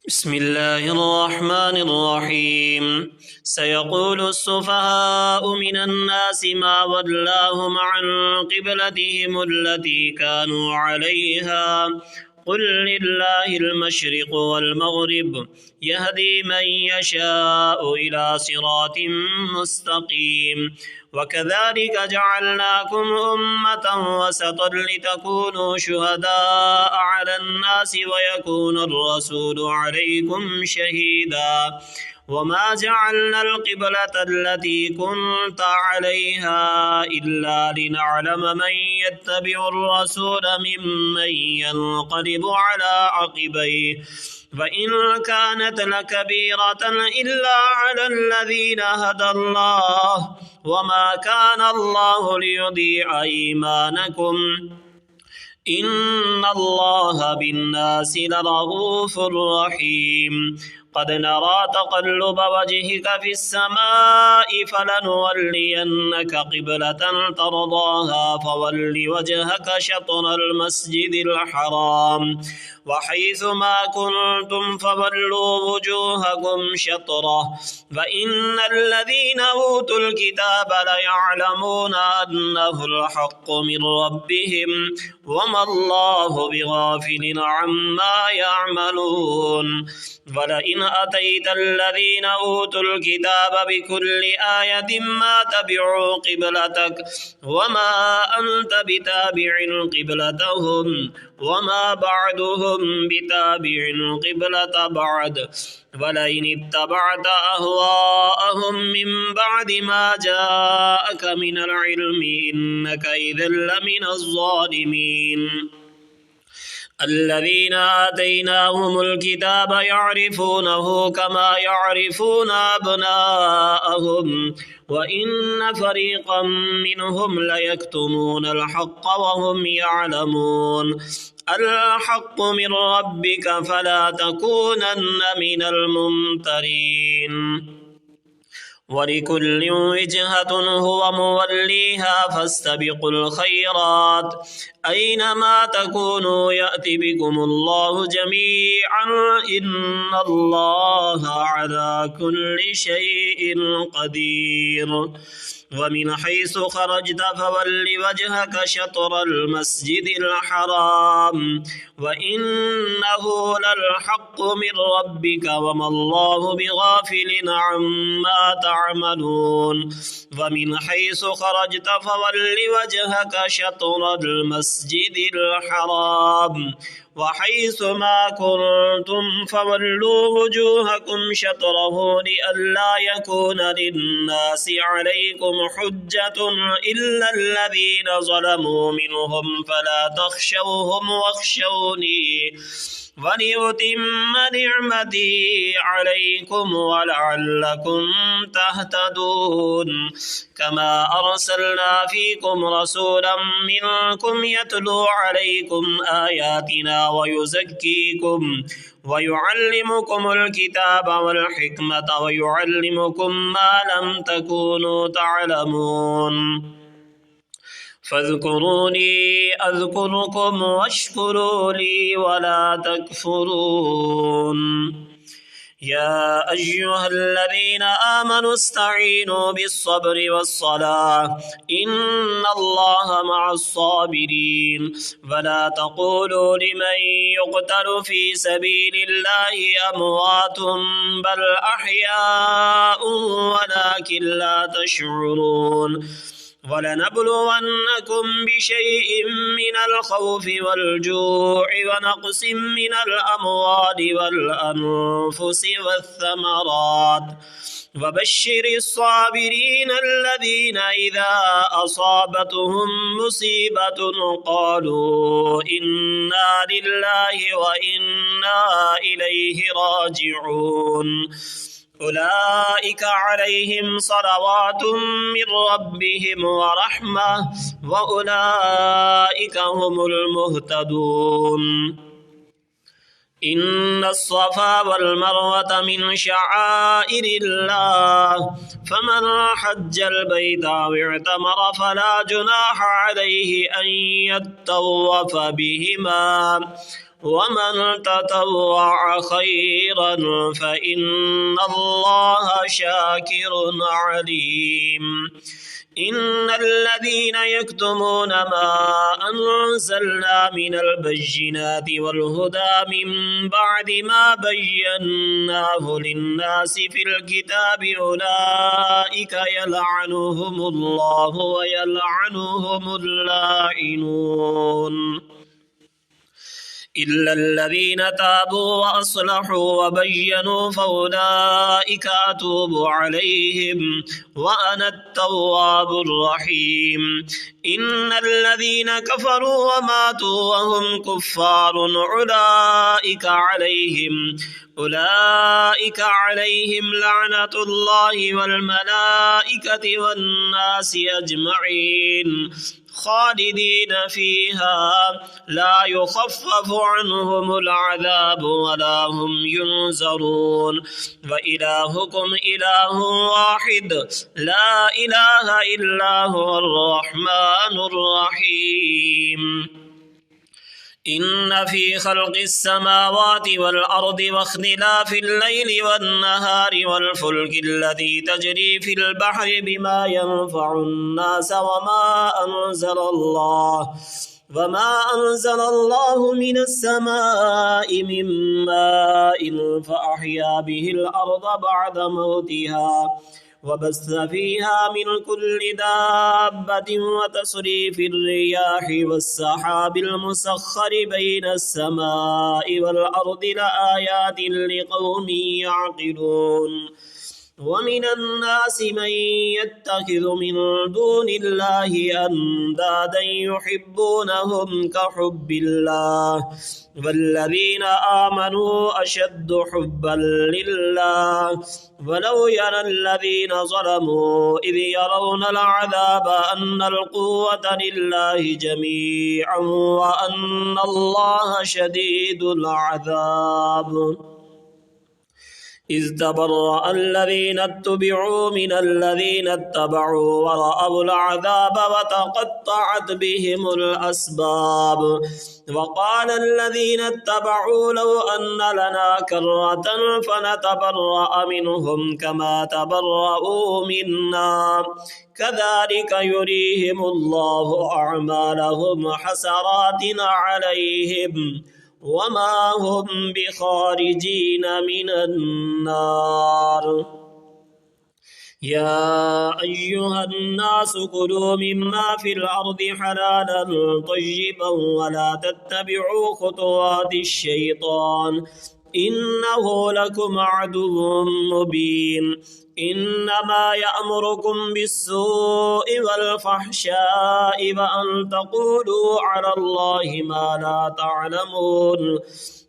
बिस्मिल्लाहिर्रहमानिर्रहीम। सयक़ूलु अस्सुफ़हाउ मिनन्नासि मा वल्लाहुम अन क़िबलतिहिमुल्लती कानू अलैहा क़ुल लिल्लाहिल मशरिक़ु वल मग़रिब यहदी मन यशाउ इला सिरातिम मुस्तक़ीम। वकज़ालिक जअलनाकुम उम्मतन वसतन लितकूनू शुहदाअ अलन्नासि वयकूनर रसूलु अलैकुम शहीदा। वमा जअलना अल-क़िबलतल्लती कुन्त अलैहा इल्ला लिनअलम मन यत्तबिउर रसूल मिम्मन यन्क़लिबु अला अक़िबैहि वइन कानत लकबीरतन इल्ला अलल्लज़ीना हदल्लाह वमा कान अल्लाहु लियुदीअ ईमानकुम इन्नल्लाह बिन्नासि लरऊफ़ुर रहीम। क़द नरा तक़ल्लुब वजहिक फ़िस्समाइ फ़लनुवल्लियन्नक क़िबलतन तर्दाहा फ़वल्लि वजहक शत्रल मस्जिदिल हराम वहैसुमा कुन्तुम फ़वल्लू वुजूहकुम शत्रह वइन्नल्लज़ीना ऊतुल किताब लयअलमून अन्नहुल हक़्क़ु मिन रब्बिहिम वमल्लाहु बिगाफ़िलिन अम्मा यअमलून। वलइन अतैतल्लज़ीना ऊतुल किताब बिकुल्लि आयतिन मा तबिअू क़िबलतक वमा अन्त बिताबिइन क़िबलतहुम वमा बअदुहुम बिताबिइन क़िबलत बअद वलइन इत्तबअत अहवाअहुम मिन बअदि मा जाअक मिनल इल्मि इन्नक इज़न लमिनज़ ज़ालिमीन। الذين آتيناهم الكتاب يعرفونه كما يعرفون أبناءهم وإن فريقا منهم ليكتمون الحق وهم يعلمون الحق من ربك فلا تكونن من الممترين ولكل وجهة هو موليها فاستبقوا الخيرات أينما تكونوا يأتي بكم الله جميعا إن الله على كل شيء قدير ومن حيث خرجت فول وجهك شطر المسجد الحرام وإنه للحق من ربك وما الله بغافل عما تعملون ومن حيث خرجت فول وجهك شطر المسجد الحرام وحيث ما كنتم فولوا وجوهكم شطره لئلا يكون للناس عليكم حجة إلا الذين ظلموا منهم فلا تخشوهم واخشوني ولأتم نعمتي عليكم ولعلكم تهتدون كما أرسلنا فيكم رسولا منكم يتلو عليكم آياتنا ويزكيكم ويعلمكم الكتاب والحكمة ويعلمكم ما لم تكونوا تعلمون فاذكروني أذكركم واشكروا لي ولا تكفرون يا أيها الذين آمنوا استعينوا بالصبر والصلاة إن الله مع الصابرين ولا تقولوا لمن يقتل في سبيل الله أموات بل أحياء ولكن لا تشعرون ولنبلونكم بشيء من الخوف والجوع ونقص من الأموال والأنفس والثمرات وبشر الصابرين الذين إذا أصابتهم مصيبة قالوا إنا لله وإنا إليه راجعون أولئك عليهم صلوات من ربهم ورحمة وأولئك هم المهتدون إن الصفا والمروة من شعائر الله فمن حج البيت أو اعتمر فلا جناح عليه أن يطوف بهما ومن تطوع خيرا فإن الله شاكر عليم. إن الذين يكتمون ما أنزلنا من البينات والهدى من بعد ما بيناه للناس في الكتاب أولئك يلعنهم الله ويلعنهم اللاعنون إلا الذين تابوا وأصلحوا وبينوا فأولئك أتوب عليهم وأنا التواب الرحيم. إن الذين كفروا وماتوا وهم كفار أولئك عليهم لعنة الله والملائكة والناس أجمعين خالدين فيها لا يخفف عنهم العذاب ولا هم ينظرون. وإلهكم إله واحد لا إله إلا هو الرحمن الرحيم. إن في خلق السماوات والأرض واختلاف الليل والنهار والفلك التي تجري في البحر بما ينفع الناس وما أنزل الله من السماء من ماء فأحيا به الأرض بعد موتها وبث فيها من كل دابة وتصريف الرياح والسحاب المسخر بين السماء والأرض لآيات لقوم يعقلون. ومن الناس من يتخذ من دون الله أندادا يحبونهم كحب الله والذين آمنوا أشد حبا لله ولو يرى الذين ظلموا إذ يرون العذاب أن القوة لله جميعا وأن الله شديد العذاب. إذ تبرأ الذين اتبعوا من الذين اتبعوا ورأوا العذاب وتقطعت بهم الأسباب. وقال الذين اتبعوا لو أن لنا كرة فنتبرأ منهم كما تبرأوا منا كذلك يريهم الله أعمالهم حسرات عليهم وما هم بخارجين من النار. يا أيها الناس كلوا مما في الأرض حلالا طيبا ولا تتبعوا خطوات الشيطان إنه لكم عدو مبين. إنما يأمركم بالسوء والفحشاء وأن تقولوا على الله ما لا تعلمون.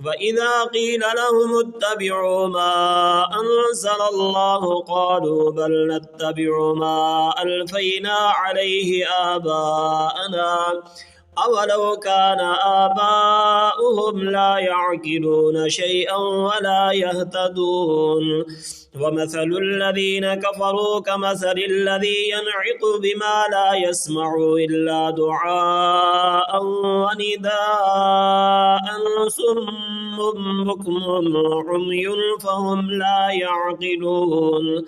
وإذا قيل لهم اتبعوا ما أنزل الله قالوا بل نتبع ما ألفينا عليه آباءنا أولو كان آباؤهم لا يعقلون شيئا ولا يهتدون. ومثل الذين كفروا كمثل الذي ينعق بما لا يسمع إلا دعاء ونداء صم بكم عمي فهم لا يعقلون.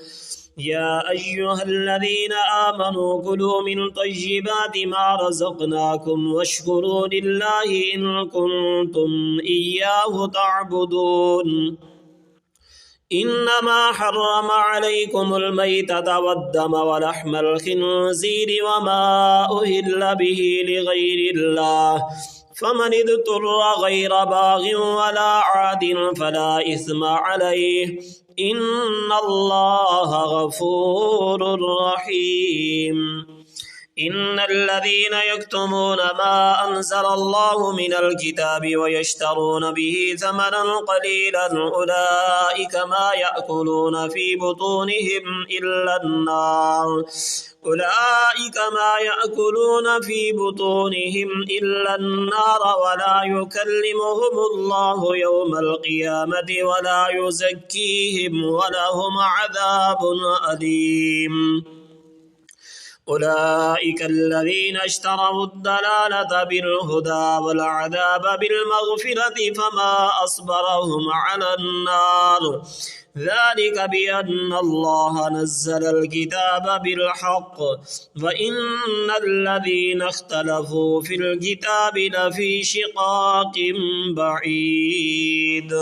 يا أيها الذين آمنوا كلوا من طيبات ما رزقناكم واشكروا لله إن كنتم إياه تعبدون. إنما حرم عليكم الميتة والدم ولحم الخنزير وما أهل به لغير الله فمن اضطر غير باغ ولا عاد فلا إثم عليه إن الله غفور رحيم. إن الذين يكتمون ما أنزل الله من الكتاب ويشترون به ثمنا قليلا أولئك ما يأكلون في بطونهم إلا النار ولا يكلمهم الله يوم القيامة ولا يزكيهم ولهم عذاب أليم. أولئك الذين اشتروا الضلالة بالهدى والعذاب بالمغفرة فما أصبرهم على النار ذلك بأن الله نزل الكتاب بالحق وإن الذين اختلفوا في الكتاب لفي شقاق بعيد.